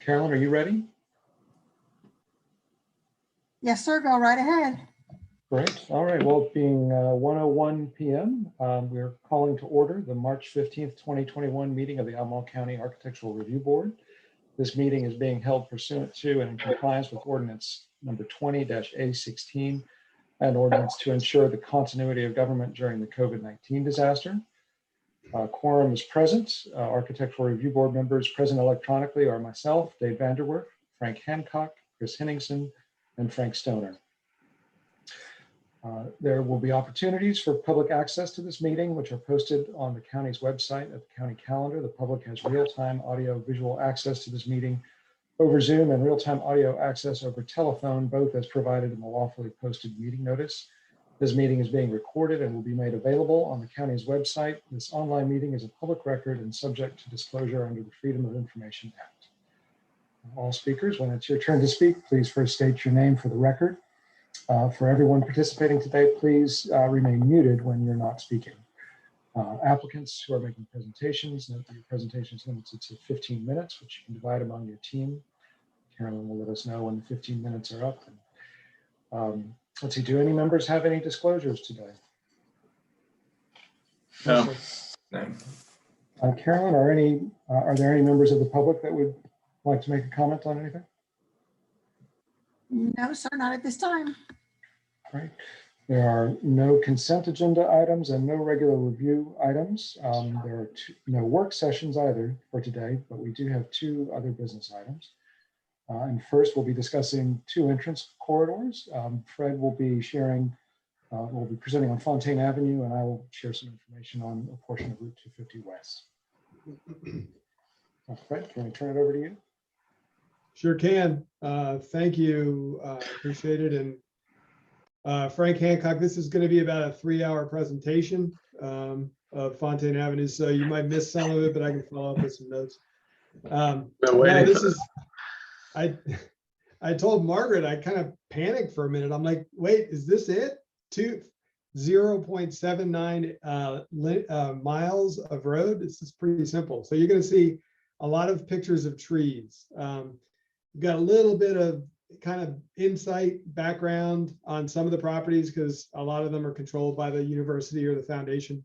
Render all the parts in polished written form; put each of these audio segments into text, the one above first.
Carolyn, are you ready? Yes, sir. Go right ahead. Great. All right. Well, it being 1:01 p.m., we're calling to order the March 15th, 2021 meeting of the Albemarle County Architectural Review Board. This meeting is being held pursuant to and in compliance with ordinance number 20-A16, an ordinance to ensure the continuity of government during the COVID-19 disaster. Quorum is present. Architectural Review Board members present electronically are myself, Dave Vanderwerf, Frank Hancock, Chris Henningsen, and Frank Stoner. There will be opportunities for public access to this meeting, which are posted on the county's website at the county calendar. The public has real-time audio visual access to this meeting over Zoom and real-time audio access over telephone, both as provided in the lawfully posted meeting notice. This meeting is being recorded and will be made available on the county's website. This online meeting is a public record and subject to disclosure under the Freedom of Information Act. All speakers, when it's your turn to speak, please first state your name for the record. For everyone participating today, please remain muted when you're not speaking. Applicants who are making presentations, note that your presentation is limited to 15 minutes, which you can divide among your team. Carolyn will let us know when the 15 minutes are up. And, let's see, do any members have any disclosures today? No. Carolyn, are there any members of the public that would like to make a comment on anything? No, sir, not at this time. Right. There are no consent agenda items and no regular review items. There are no work sessions either for today, but we do have two other business items. And first, we'll be discussing two entrance corridors. Fred will be presenting on Fontaine Avenue, and I will share some information on a portion of Route 250 West. Fred, can I turn it over to you? Sure can. Thank you. Appreciate it. And Frank Hancock, this is going to be about a 3-hour presentation of Fontaine Avenue, so you might miss some of it, but I can follow up with some notes. I told Margaret, I kind of panicked for a minute. I'm like, wait, is this it? 0.79 miles of road? This is pretty simple. So you're going to see a lot of pictures of trees. You've got a little bit of kind of insight background on some of the properties because a lot of them are controlled by the university or the foundation.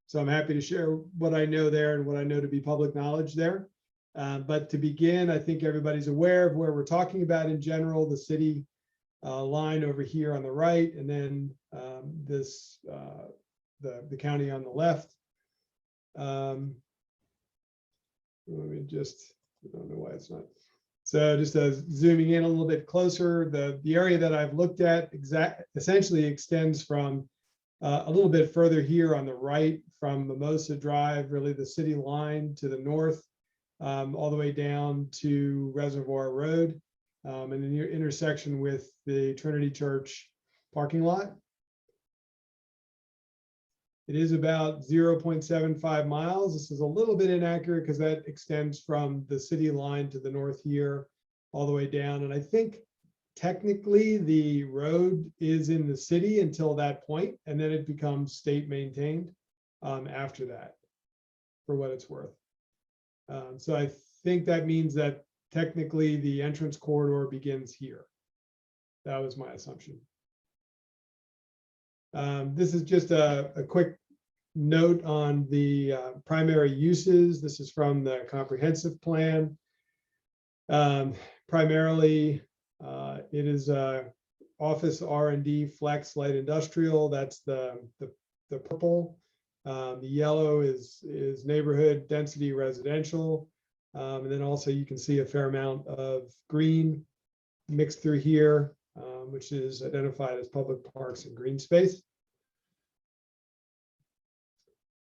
So I'm happy to share what I know there and what I know to be public knowledge there. But to begin, I think everybody's aware of where we're talking about in general, the city line over here on the right, and then the county on the left. Let me just, I don't know why it's not. So just zooming in a little bit closer, the area that I've looked at essentially extends from a little bit further here on the right from Mimosa Drive, really the city line to the north, all the way down to Reservoir Road, and in the intersection with the Trinity Church parking lot. It is about 0.75 miles. This is a little bit inaccurate because that extends from the city line to the north here, all the way down. And I think technically the road is in the city until that point, and then it becomes state maintained after that, for what it's worth. So I think that means that technically the entrance corridor begins here. That was my assumption. This is just a quick note on the primary uses. This is from the comprehensive plan. Primarily, it is office R&D flex light industrial. That's the purple. The yellow is neighborhood density residential. And then also you can see a fair amount of green mixed through here, which is identified as public parks and green space.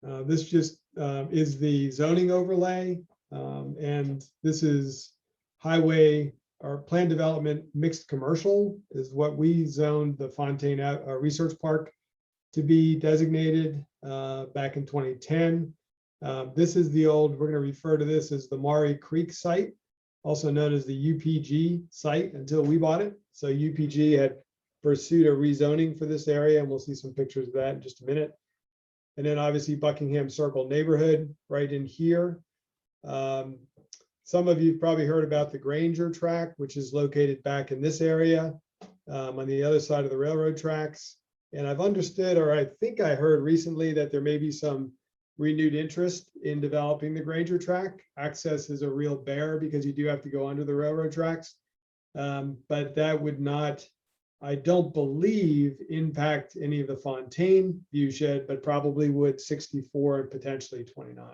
This just is the zoning overlay, and this is highway or planned development mixed commercial is what we zoned the Fontaine Research Park to be designated back in 2010. This is the old, we're going to refer to this as the Maury Creek site, also known as the UPG site until we bought it. So UPG had pursued a rezoning for this area, and we'll see some pictures of that in just a minute. And then obviously Buckingham Circle neighborhood right in here. Some of you've probably heard about the Grainger Track, which is located back in this area on the other side of the railroad tracks. And I've understood, or I think I heard recently, that there may be some renewed interest in developing the Grainger Track. Access is a real bear because you do have to go under the railroad tracks. But that would not, I don't believe, impact any of the Fontaine viewshed, but probably would 64 and potentially 29.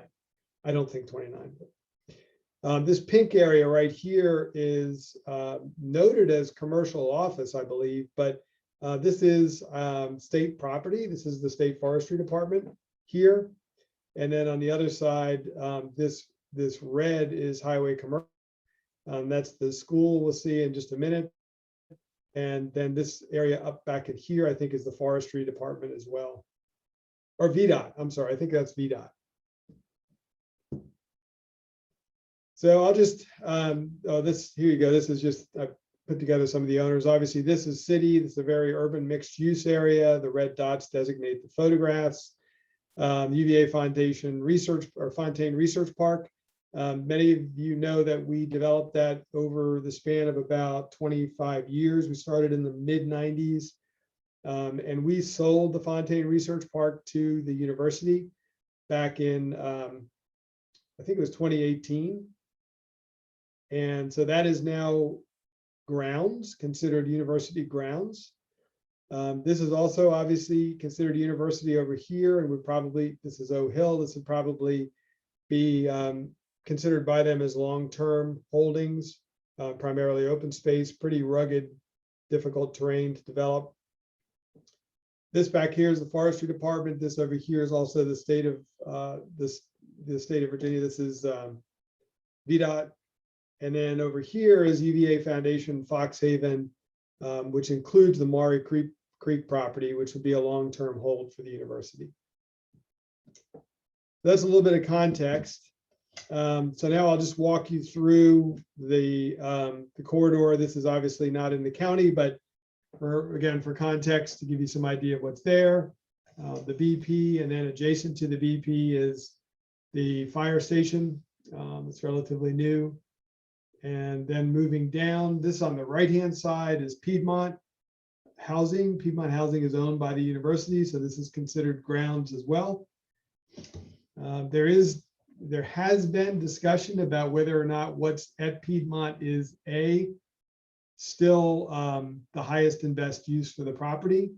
I don't think 29. But, this pink area right here is noted as commercial office, I believe, but this is state property. This is the State Forestry Department here. And then on the other side, this red is highway commercial. That's the school we'll see in just a minute. And then this area up back in here, I think, is the forestry department as well. Or VDOT, I'm sorry, I think that's VDOT. So I'll just, here you go. This is just, I put together some of the owners. Obviously, this is city. This is a very urban mixed use area. The red dots designate the photographs. UVA Foundation Research or Fontaine Research Park. Many of you know that we developed that over the span of about 25 years. We started in the mid-90s, and we sold the Fontaine Research Park to the university back in, I think it was 2018. And so that is now grounds, considered university grounds. This is also obviously considered university over here, and would probably, this is O Hill, this would probably be considered by them as long-term holdings, primarily open space, pretty rugged, difficult terrain to develop. This back here is the forestry department. This over here is also the state of the state of Virginia. This is VDOT. And then over here is UVA Foundation Fox Haven, which includes the Maury Creek property, which would be a long-term hold for the university. That's a little bit of context. So now I'll just walk you through the corridor. This is obviously not in the county, but for context, to give you some idea of what's there. The BP, and then adjacent to the BP is the fire station. It's relatively new. And then moving down, this on the right-hand side is Piedmont Housing. Piedmont Housing is owned by the university, so this is considered grounds as well. There has been discussion about whether or not what's at Piedmont is still the highest and best use for the property,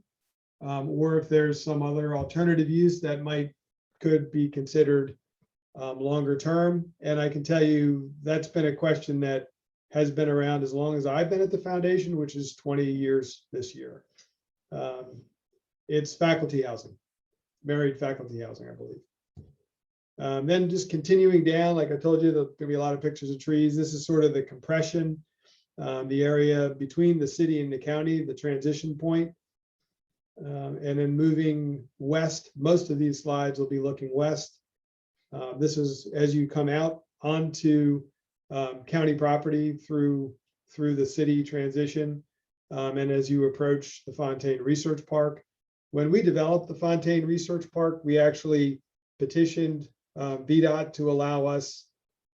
or if there's some other alternative use that could be considered longer term. And I can tell you that's been a question that has been around as long as I've been at the foundation, which is 20 years this year. It's faculty housing, married faculty housing, I believe. Then just continuing down, like I told you, there's gonna be a lot of pictures of trees. This is sort of the compression, the area between the city and the county, the transition point. And then moving west, most of these slides will be looking west. This is as you come out onto county property through the city transition, and as you approach the Fontaine Research Park. When we developed the Fontaine Research Park, we actually petitioned VDOT to allow us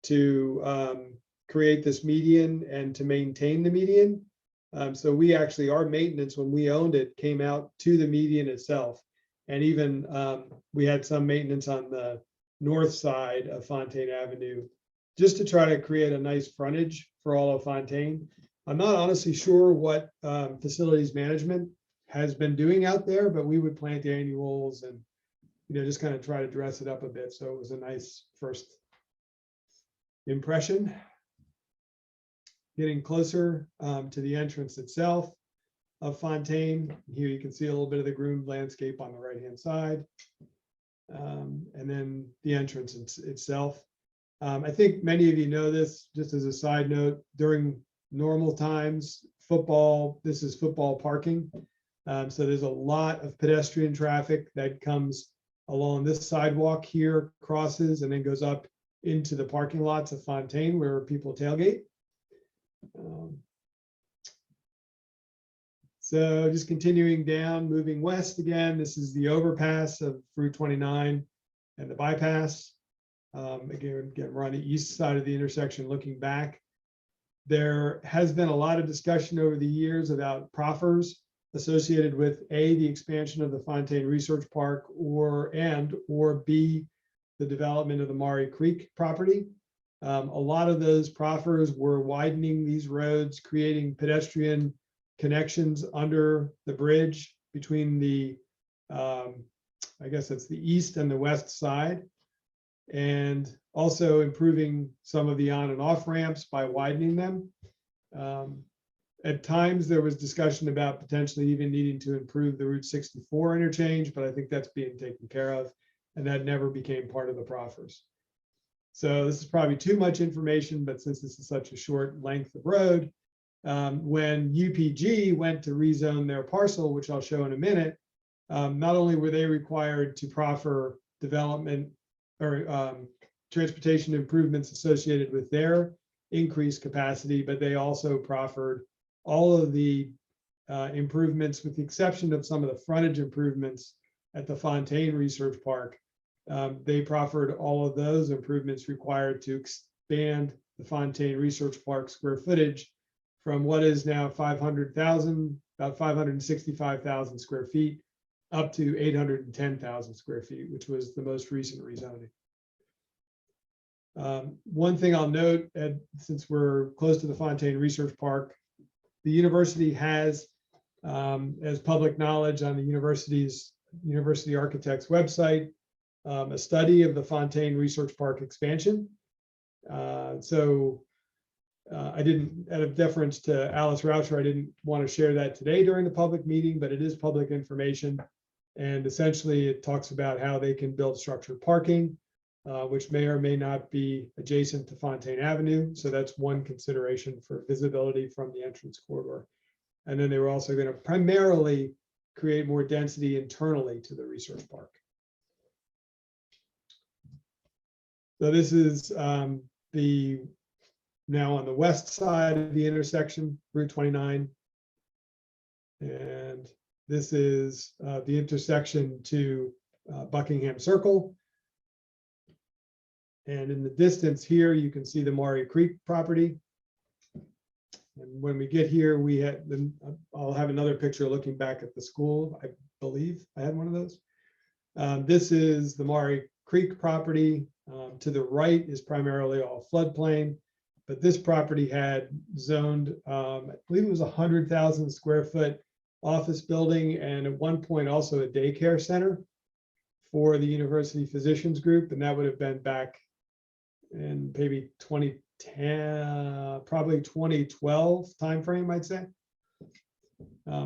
to create this median and to maintain the median. So we actually, our maintenance when we owned it came out to the median itself. And even we had some maintenance on the north side of Fontaine Avenue, just to try to create a nice frontage for all of Fontaine. I'm not honestly sure what facilities management has been doing out there, but we would plant annuals and just kind of try to dress it up a bit. So it was a nice first impression. Getting closer to the entrance itself of Fontaine. Here you can see a little bit of the groomed landscape on the right-hand side. And then the entrance itself. I think many of you know this, just as a side note, during normal times, this is football parking. So there's a lot of pedestrian traffic that comes along this sidewalk here, crosses, and then goes up into the parking lots of Fontaine where people tailgate. So just continuing down, moving west again, this is the overpass of Route 29 and the bypass. Again, we're on the east side of the intersection looking back. There has been a lot of discussion over the years about proffers associated with A, the expansion of the Fontaine Research Park, or B, the development of the Maury Creek property. A lot of those proffers were widening these roads, creating pedestrian connections under the bridge between the, I guess that's the east and the west side, and also improving some of the on and off ramps by widening them. At times there was discussion about potentially even needing to improve the Route 64 interchange, but I think that's being taken care of, and that never became part of the proffers. So this is probably too much information, but since this is such a short length of road, when UPG went to rezone their parcel, which I'll show in a minute, not only were they required to proffer development or transportation improvements associated with their increased capacity, but they also proffered all of the improvements, with the exception of some of the frontage improvements at the Fontaine Research Park. They proffered all of those improvements required to expand the Fontaine Research Park square footage from what is now 500,000, about 565,000 square feet, up to 810,000 square feet, which was the most recent rezoning. One thing I'll note, since we're close to the Fontaine Research Park, the university has, as public knowledge on the university architect's website, a study of the Fontaine Research Park expansion. I didn't, out of deference to Alice Rauscher, I didn't want to share that today during the public meeting, but it is public information. And essentially it talks about how they can build structured parking, which may or may not be adjacent to Fontaine Avenue. So that's one consideration for visibility from the entrance corridor. And then they were also going to primarily create more density internally to the research park. So this is the now on the west side of the intersection, Route 29. And this is the intersection to Buckingham Circle. And in the distance here, you can see the Maury Creek property. And when we get here, we had, I'll have another picture looking back at the school. I believe I had one of those. This is the Maury Creek property. To the right is primarily all floodplain, but this property had zoned, I believe it was 100,000 square foot office building, and at one point also a daycare center for the University Physicians Group, and that would have been back in maybe 2010, probably 2012 timeframe, I'd say.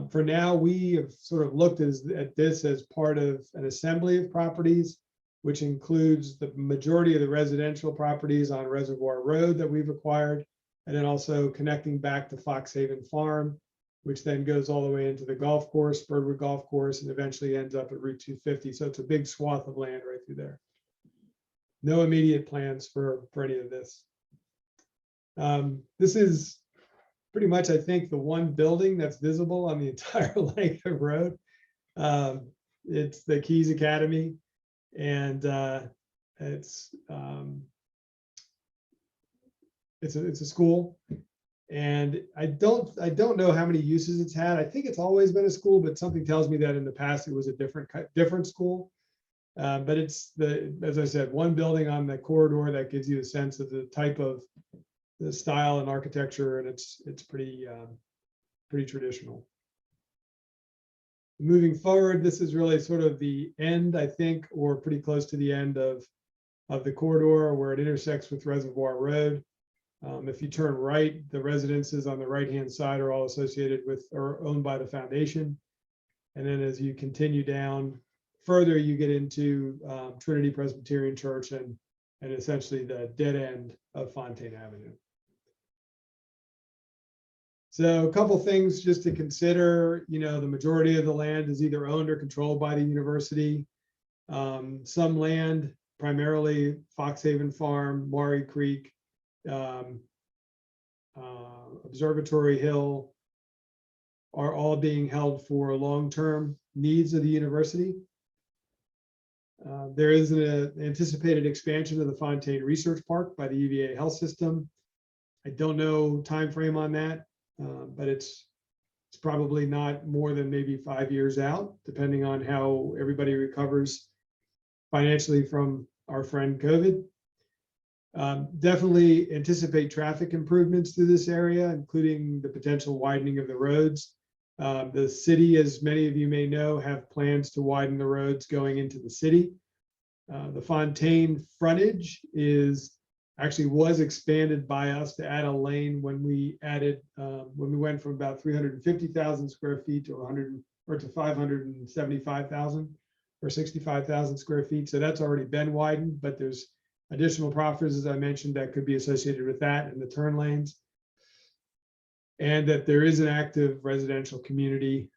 For now, we have sort of looked at this as part of an assembly of properties, which includes the majority of the residential properties on Reservoir Road that we've acquired, and then also connecting back to Foxhaven Farm, which then goes all the way into the golf course, Birdwood Golf Course, and eventually ends up at Route 250. So it's a big swath of land right through there. No immediate plans for any of this. This is pretty much, I think, the one building that's visible on the entire length of road. It's the Keys Academy, and it's a school. And I don't know how many uses it's had. I think it's always been a school, but something tells me that in the past it was a different school. But it's as I said, one building on the corridor that gives you a sense of the type of the style and architecture, and it's pretty traditional. Moving forward, this is really sort of the end, I think, or pretty close to the end of the corridor where it intersects with Reservoir Road. If you turn right, the residences on the right-hand side are all associated with or owned by the foundation. And then as you continue down further, you get into Trinity Presbyterian Church and essentially the dead end of Fontaine Avenue. So a couple things just to consider. You know, the majority of the land is either owned or controlled by the university. Some land, primarily Foxhaven Farm, Maury Creek, Observatory Hill, are all being held for long-term needs of the university. There is an anticipated expansion of the Fontaine Research Park by the UVA Health System. I don't know time frame on that, but it's probably not more than maybe 5 years out, depending on how everybody recovers financially from our friend COVID. Definitely anticipate traffic improvements through this area, including the potential widening of the roads. The city, as many of you may know, have plans to widen the roads going into the city. The Fontaine frontage was expanded by us to add a lane when we went from about 350,000 square feet to 575,000 or 65,000 square feet. So that's already been widened, but there's additional proffers, as I mentioned, that could be associated with that and the turn lanes. And that there is an active residential community,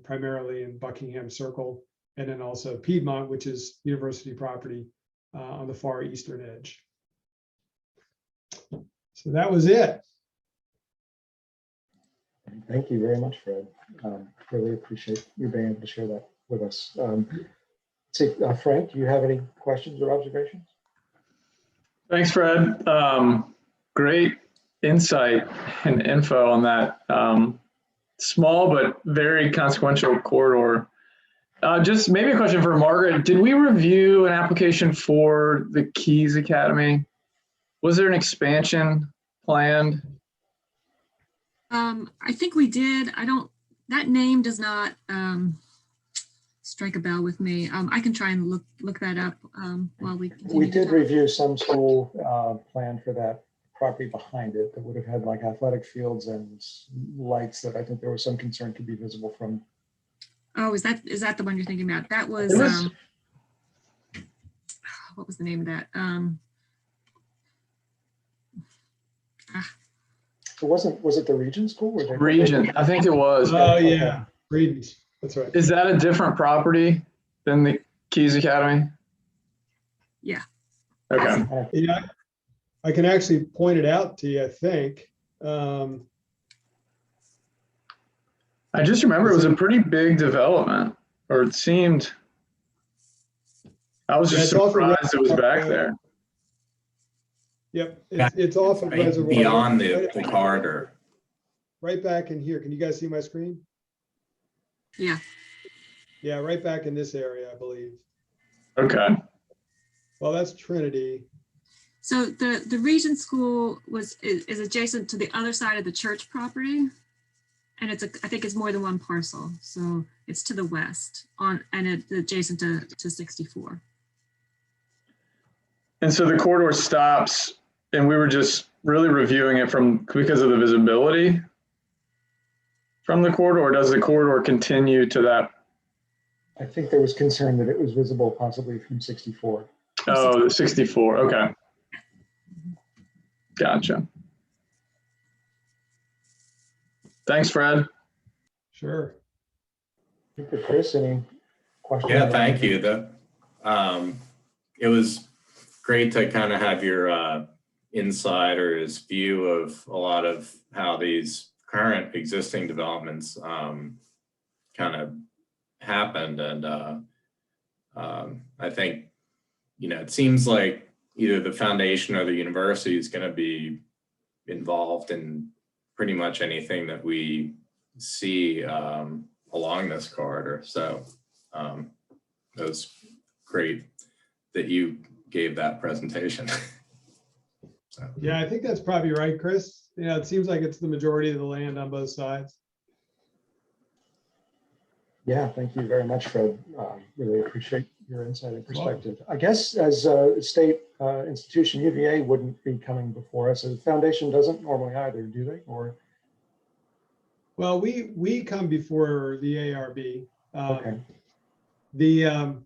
primarily in Buckingham Circle, and then also Piedmont, which is university property on the far eastern edge. So that was it. Thank you very much, Fred. Really appreciate you being able to share that with us. Frank, do you have any questions or observations? Thanks, Fred. Great insight and info on that small but very consequential corridor. Just maybe a question for Margaret. Did we review an application for the Keys Academy? Was there an expansion planned? I think we did. That name does not strike a bell with me. I can try and look that up while we continue. We did review some school plan for that property behind it that would have had like athletic fields and lights that I think there was some concern could be visible from. Oh, is that the one you're thinking about? That was, what was the name of that? Was it the Regent School? Regent, I think it was. Oh yeah, Regent. That's right. Is that a different property than the Keys Academy? Yeah. Okay. Yeah, I can actually point it out to you, I think. I just remember it was a pretty big development, or it seemed. I was just surprised it was back there. Yep, it's off of Reservoir. Beyond the corridor. Right back in here. Can you guys see my screen? Yeah. Yeah, right back in this area, I believe. Okay. Well, that's Trinity. So the Regent School is adjacent to the other side of the church property, and I think it's more than one parcel. So it's to the west and it's adjacent to 64. And so the corridor stops, and we were just really reviewing it because of the visibility from the corridor. Or does the corridor continue to that? I think there was concern that it was visible possibly from 64. Oh, the 64. Okay. Gotcha. Thanks, Fred. Sure. Chris, any questions? Yeah, thank you. It was great to kind of have your insider's view of a lot of how these current existing developments kind of happened. And I think, it seems like either the foundation or the university is going to be involved in pretty much anything that we see along this corridor. So it was great that you gave that presentation. So. Yeah, I think that's probably right, Chris. It seems like it's the majority of the land on both sides. Yeah, thank you very much, Fred. Really appreciate your insight and perspective. I guess as a state institution, UVA wouldn't be coming before us. The foundation doesn't normally either, do they? Or well, we come before the ARB. Okay. The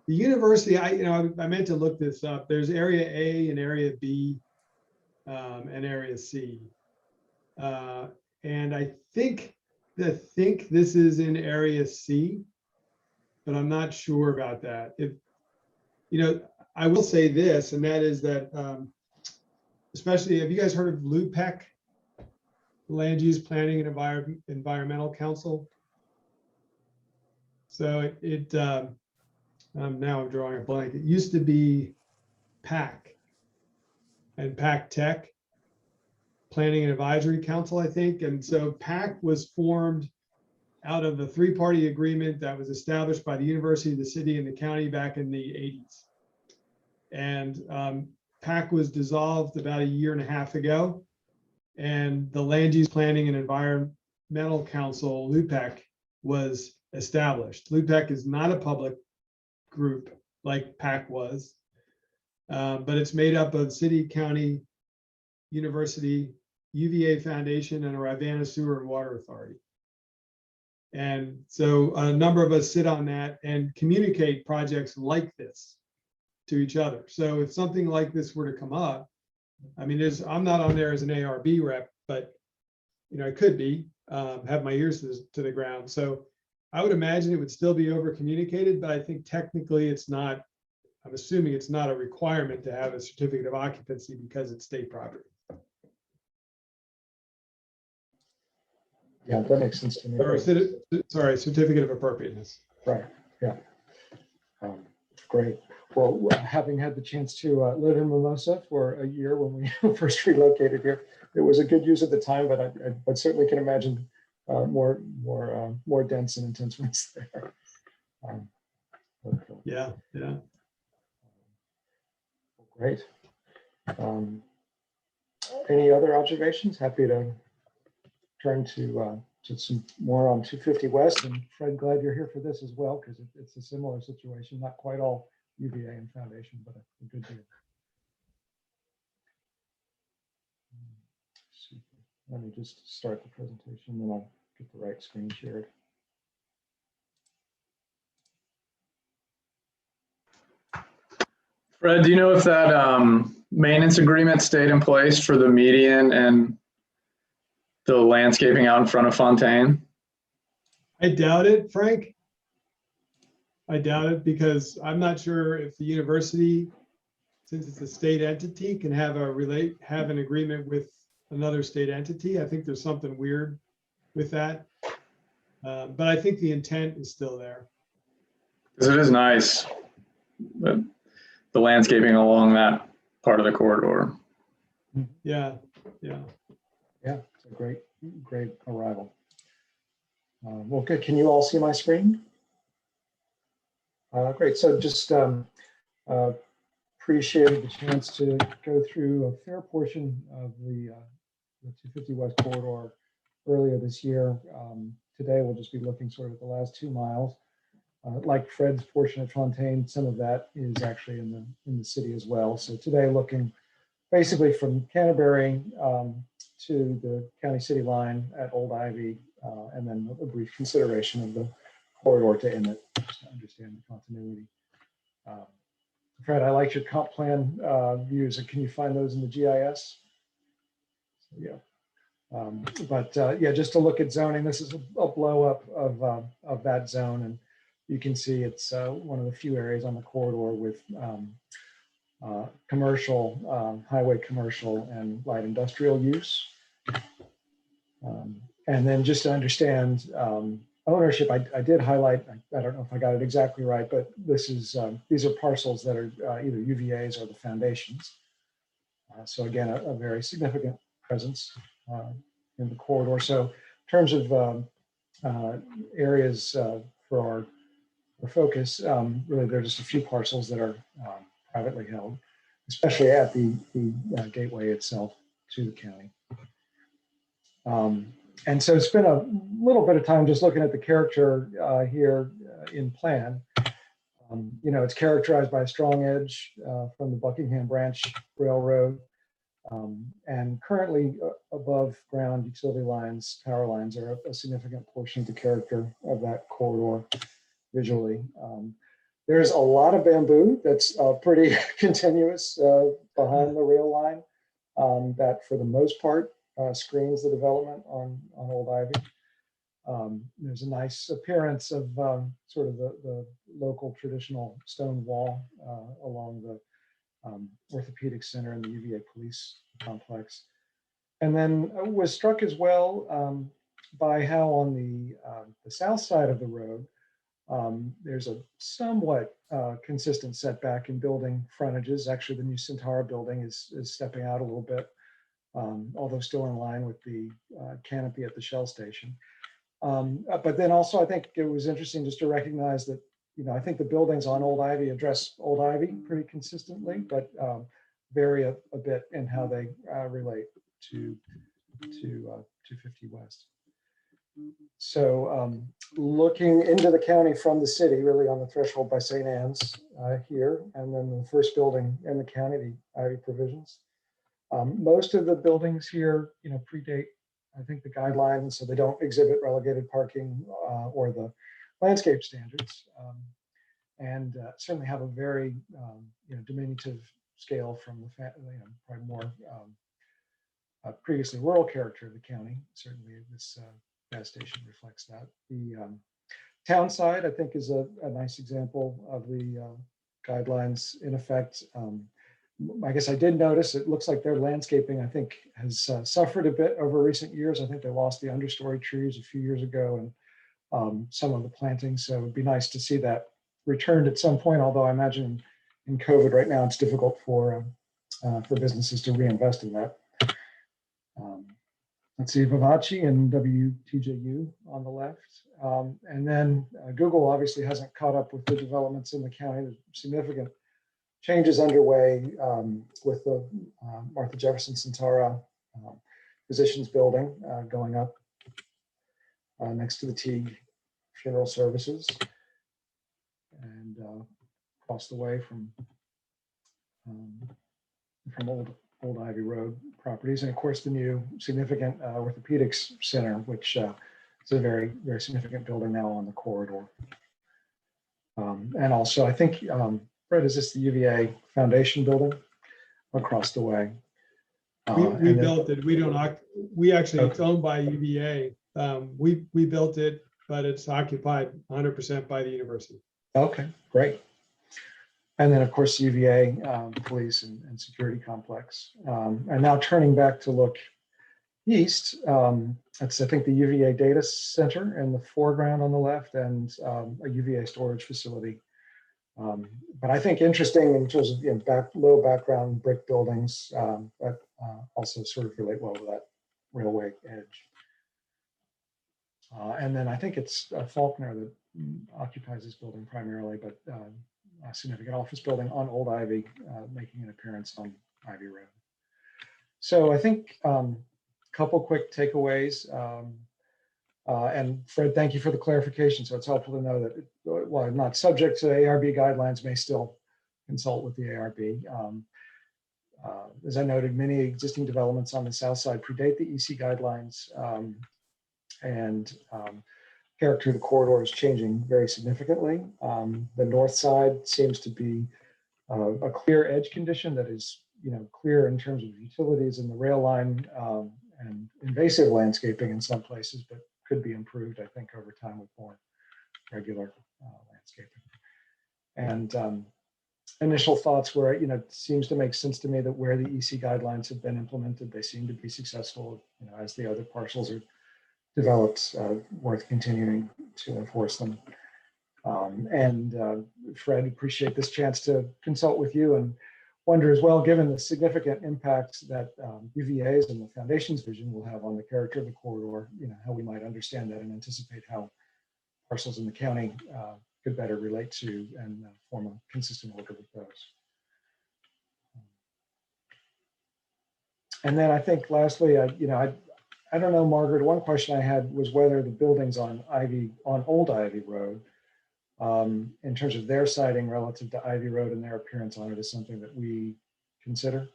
university, I meant to look this up. There's area A and area B and area C. And I think this is in area C, but I'm not sure about that. I will say this, and that is that, especially, have you guys heard of LUPEC, Land Use Planning and Environmental Council? So Now I'm drawing a blank. It used to be PAC and PAC Tech, Planning and Advisory Council, I think. And so PAC was formed out of a three-party agreement that was established by the university, the city, and the county back in the 80s. And PAC was dissolved about a year and a half ago. And the Land Use Planning and Environmental Council, LUPEC, was established. LUPEC is not a public group like PAC was, but it's made up of city, county, university, UVA Foundation, and a Rivanna Sewer and Water Authority. And so a number of us sit on that and communicate projects like this to each other. So if something like this were to come up, I mean, I'm not on there as an ARB rep, but it could be, have my ears to the ground. So I would imagine it would still be over communicated, but I think technically it's not, I'm assuming it's not a requirement to have a certificate of occupancy because it's state property. Yeah, that makes sense to me. Or sorry, certificate of appropriateness. Right, yeah. Great. Well, having had the chance to live in Mimosa for a year when we first relocated here, it was a good use at the time, but I certainly can imagine more dense and intense ones there. Yeah. Great. Any other observations? Happy to turn to some more on 250 West. And Fred, glad you're here for this as well, because it's a similar situation, not quite all UVA and Foundation, but a good deal. Let me just start the presentation, then I'll get the right screen shared. Fred, do you know if that maintenance agreement stayed in place for the median and the landscaping out in front of Fontaine? I doubt it, Frank. I doubt it because I'm not sure if the university, since it's a state entity, can have an agreement with another state entity. I think there's something weird with that. But I think the intent is still there. Because it is nice, but the landscaping along that part of the corridor. Yeah. Yeah, it's a great arrival. Well, good. Can you all see my screen? Great. So just appreciated the chance to go through a fair portion of the 250 West corridor earlier this year. Today, we'll just be looking sort of at the last 2 miles. Like Fred's portion of Fontaine, some of that is actually in the city as well. So today, looking basically from Canterbury to the county city line at Old Ivy, and then a brief consideration of the corridor to Emmett, just to understand the continuity. Fred, I liked your comp plan views. Can you find those in the GIS? So, yeah. Yeah, just to look at zoning, this is a blow up of that zone, and you can see it's one of the few areas on the corridor with commercial, highway commercial, and light industrial use. And then just to understand ownership, I did highlight, I don't know if I got it exactly right, but these are parcels that are either UVA's or the Foundations. So again, a very significant presence in the corridor. So in terms of areas for our focus, really there are just a few parcels that are privately held, especially at the gateway itself to the county. And so spent a little bit of time just looking at the character here in plan. It's characterized by a strong edge from the Buckingham Branch Railroad, and currently above ground utility lines, power lines are a significant portion of the character of that corridor visually. There's a lot of bamboo that's pretty continuous behind the rail line that for the most part screens the development on Old Ivy. There's a nice appearance of sort of the local traditional stone wall along the orthopedic center and the UVA police complex. And then was struck as well by how on the south side of the road, There's a somewhat consistent setback in building frontages. Actually, the new Centaur building is stepping out a little bit, although still in line with the canopy at the Shell station. But then also, I think it was interesting just to recognize that, I think the buildings on Old Ivy address Old Ivy pretty consistently, but vary a bit in how they relate to 250 West. So looking into the county from the city, really on the threshold by St. Anne's here, and then the first building in the county, the Ivy provisions. Most of the buildings here, predate, I think, the guidelines, so they don't exhibit relegated parking or the landscape standards, and certainly have a very diminutive scale from the probably more previously rural character of the county. Certainly, this gas station reflects that. The town side, I think, is a nice example of the guidelines in effect. I guess I did notice it looks like their landscaping, I think, has suffered a bit over recent years. I think they lost the understory trees a few years ago and some of the plantings. So it'd be nice to see that returned at some point, although I imagine in COVID right now, it's difficult for businesses to reinvest in that. Let's see, Vivace and WTJU on the left. And then Google obviously hasn't caught up with the developments in the county. There's significant changes underway with the Martha Jefferson Centaura Physicians Building going up next to the Teague Funeral Services and across the way from Old Ivy Road properties, and of course the new significant orthopedics center, which is a very, very significant building now on the corridor. And also, I think, Fred, is this the UVA Foundation building across the way? We built it. We actually, it's owned by UVA. We built it, but it's occupied 100% by the university. Okay, great. And then, of course, UVA police and security complex. And now turning back to look east, that's, I think, the UVA data center in the foreground on the left, and a UVA storage facility. But I think interesting in terms of low background brick buildings that also sort of relate well to that railway edge. And then I think it's Faulkner that occupies this building primarily, but a significant office building on Old Ivy, making an appearance on Ivy Road. So I think a couple quick takeaways. And Fred, thank you for the clarification. So it's helpful to know that, while not subject to ARB guidelines, may still consult with the ARB. As I noted, many existing developments on the south side predate the EC guidelines, and character of the corridor is changing very significantly. The north side seems to be a clear edge condition that is, clear in terms of utilities in the rail line and invasive landscaping in some places, but could be improved, I think, over time with more regular landscaping. And initial thoughts were, it seems to make sense to me that where the EC guidelines have been implemented, they seem to be successful, as the other parcels are developed, worth continuing to enforce them. And Fred, appreciate this chance to consult with you and wonder as well, given the significant impact that UVA's and the Foundation's vision will have on the character of the corridor, how we might understand that and anticipate how parcels in the county could better relate to and form a consistent order with those. And then I think lastly, I don't know, Margaret, one question I had was whether the buildings on Old Ivy Road, in terms of their siding relative to Ivy Road and their appearance on it, is something that we consider.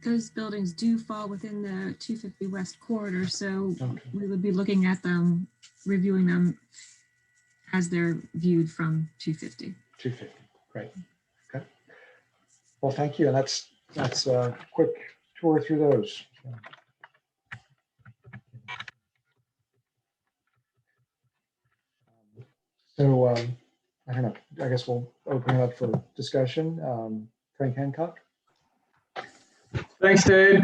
Those buildings do fall within the 250 West corridor, so Okay. we would be looking at them, reviewing them as they're viewed from 250. 250, great. Okay. Well, thank you. And that's a quick tour through those. So I don't know, I guess we'll open it up for discussion. Frank Hancock. Thanks, Dave.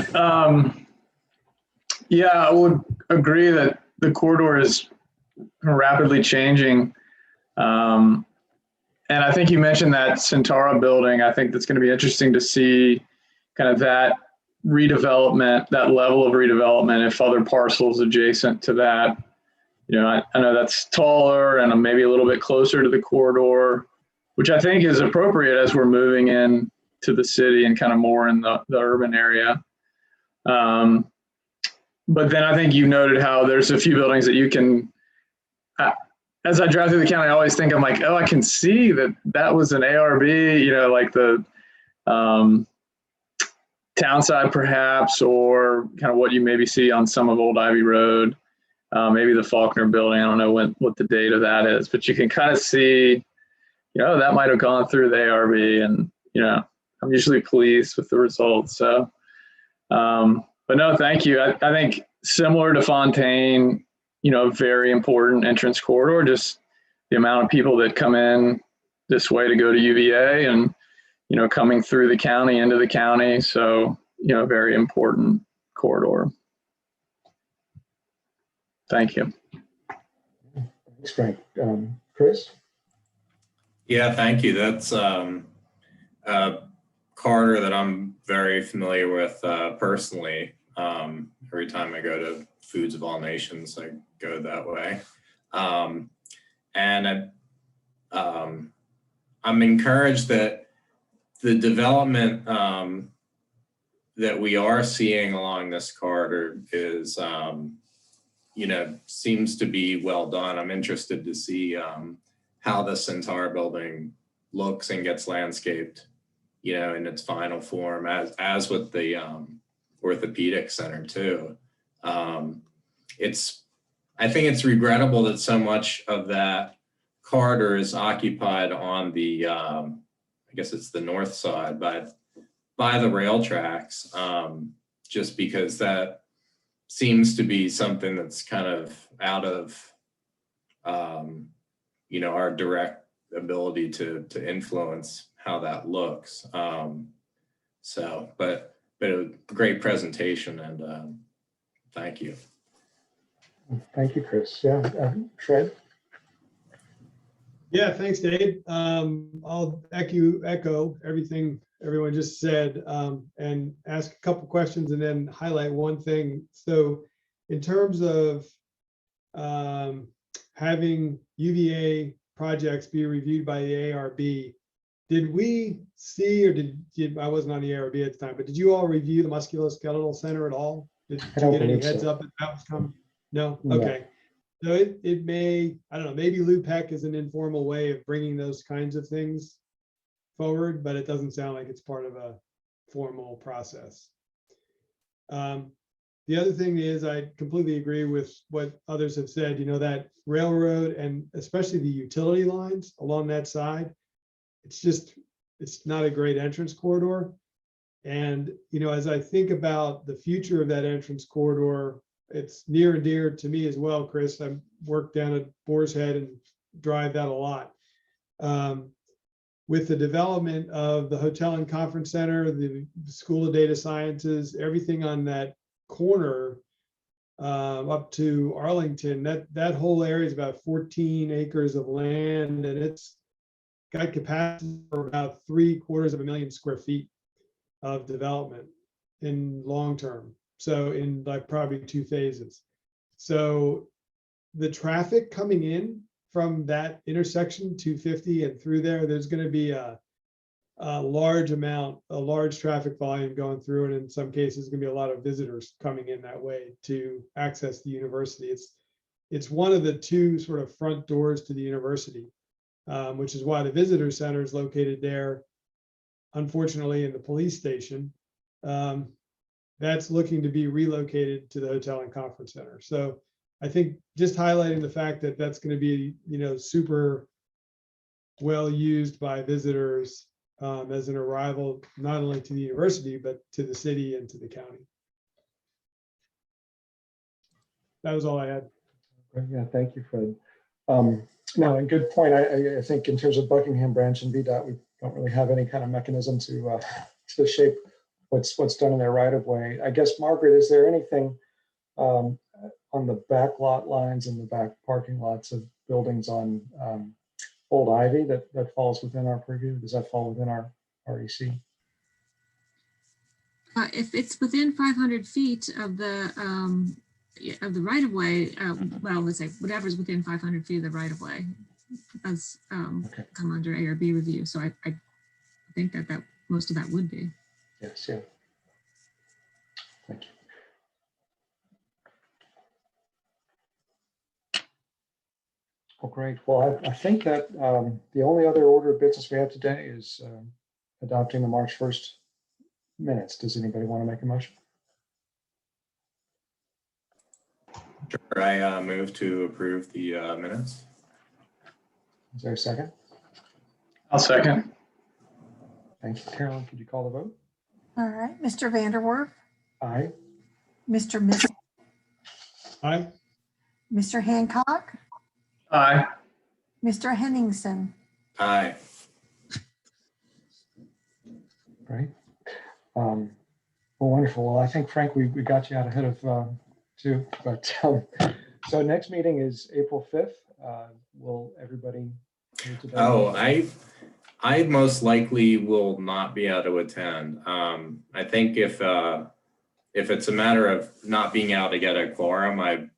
Yeah, I would agree that the corridor is rapidly changing. And I think you mentioned that Centara building. I think that's going to be interesting to see kind of that redevelopment, that level of redevelopment, if other parcels adjacent to that. I know that's taller and maybe a little bit closer to the corridor, which I think is appropriate as we're moving in to the city and kind of more in the urban area. But then I think you noted how there's a few buildings that you can, as I drive through the county, I always think, I'm like, oh, I can see that was an ARB, like the Townside perhaps, or kind of what you maybe see on some of Old Ivy Road, maybe the Faulkner building. I don't know what the date of that is, but you can kind of see, that might have gone through the ARB, and, I'm usually pleased with the results. So, but no, thank you. I think similar to Fontaine, very important entrance corridor, just the amount of people that come in this way to go to UVA and, coming through the county, into the county. So, very important corridor. Thank you. Thanks, Frank. Chris? Yeah, thank you. That's a corridor that I'm very familiar with personally. Every time I go to Foods of All Nations, I go that way. And I'm encouraged that the development that we are seeing along this corridor is, seems to be well done. I'm interested to see how the Centara building looks and gets landscaped, in its final form, as with the orthopedic center too. I think it's regrettable that so much of that corridor is occupied on the, I guess it's the north side, by the rail tracks, just because that seems to be something that's kind of out of, our direct ability to influence how that looks. But a great presentation, and thank you. Thank you, Chris. Yeah, Fred? Yeah, thanks, Dave. I'll echo everything everyone just said, and ask a couple questions and then highlight one thing. So in terms of having UVA projects be reviewed by the ARB, did we see, or did I wasn't on the ARB at the time, but did you all review the musculoskeletal center at all? Did you get any heads up that that was coming? No? Okay. So it may, I don't know, maybe LUPEC is an informal way of bringing those kinds of things forward, but it doesn't sound like it's part of a formal process. The other thing is, I completely agree with what others have said, that railroad and especially the utility lines along that side, it's not a great entrance corridor. And, as I think about the future of that entrance corridor, it's near and dear to me as well, Chris. I work down at Boar's Head and drive that a lot. With the development of the hotel and conference center, the School of Data Sciences, everything on that corner up to Arlington, that whole area is about 14 acres of land, and it's got capacity for about 750,000 square feet of development in long term. So in like probably 2 phases. So the traffic coming in from that intersection 250 and through there's going to be a large traffic volume going through, and in some cases going to be a lot of visitors coming in that way to access the university. It's one of the 2 sort of front doors to the university, which is why the visitor center is located there, unfortunately, in the police station. That's looking to be relocated to the hotel and conference center. So I think just highlighting the fact that that's going to be, super well used by visitors as an arrival, not only to the university, but to the city and to the county. That was all I had. Yeah, thank you, Fred. No, and good point. I think in terms of Buckingham branch and VDOT, we don't really have any kind of mechanism to shape what's done in their right of way. I guess, Margaret, is there anything on the back lot lines and the back parking lots of buildings on Old Ivy that falls within our purview? Does that fall within our REC? If it's within 500 feet of the right of way, well, let's say whatever's within 500 feet of the right of way does Okay. come under ARB review. So I think that most of that would be. Yes, yeah. Thank you. Well, great. Well, I think that the only other order of business we have today is adopting the March 1st minutes. Does anybody want to make a motion? Sure, I move to approve the minutes. Is there a second? I'll second. Thank you. Carolyn, could you call the vote? All right, Mr. Vanderwerf, Aye. Mr. Miss, Aye. Mr. Hancock, Aye. Mr. Henningsen. Aye. Great. Well, wonderful. Well, I think, Frank, we got you out ahead of two. But so next meeting is April 5th. Will everybody? Oh, I most likely will not be able to attend. I think if it's a matter of not being able to get a quorum, I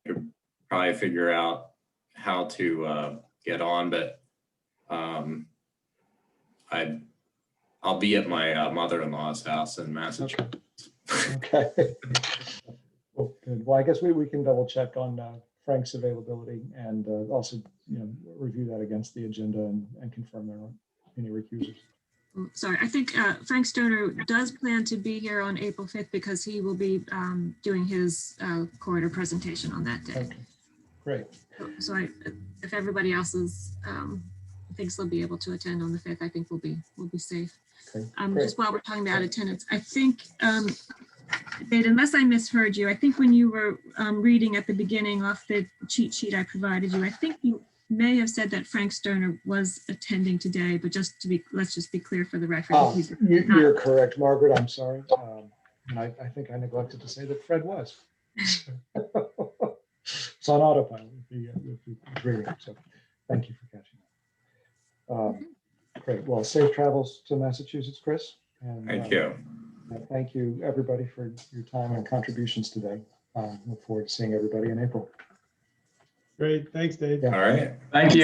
could probably figure out how to get on, but I'll be at my mother-in-law's house in Massachusetts. Okay. Well, good. Well, I guess we can double check on Frank's availability and also, review that against the agenda and confirm there aren't any recusers. Oh, sorry, I think Frank Stoner does plan to be here on April 5th because he will be doing his corridor presentation on that day. Okay. Great. So if everybody else thinks they'll be able to attend on the 5th, I think we'll be safe. Okay. Great. Just while we're talking about attendance, I think, Dave, unless I misheard you, I think when you were reading at the beginning off the cheat sheet I provided you, I think you may have said that Frank Stoner was attending today, but let's just be clear for the record. Oh, He's you're correct, Margaret. I'm sorry. And I think I neglected to say that Fred was. It's on autopilot with the agreement. So thank you for catching that. Great. Well, safe travels to Massachusetts, Chris. And, Thank you. Thank you, everybody, for your time and contributions today. Look forward to seeing everybody in April. Great. Thanks, Dave. Yeah. All right. Thank you.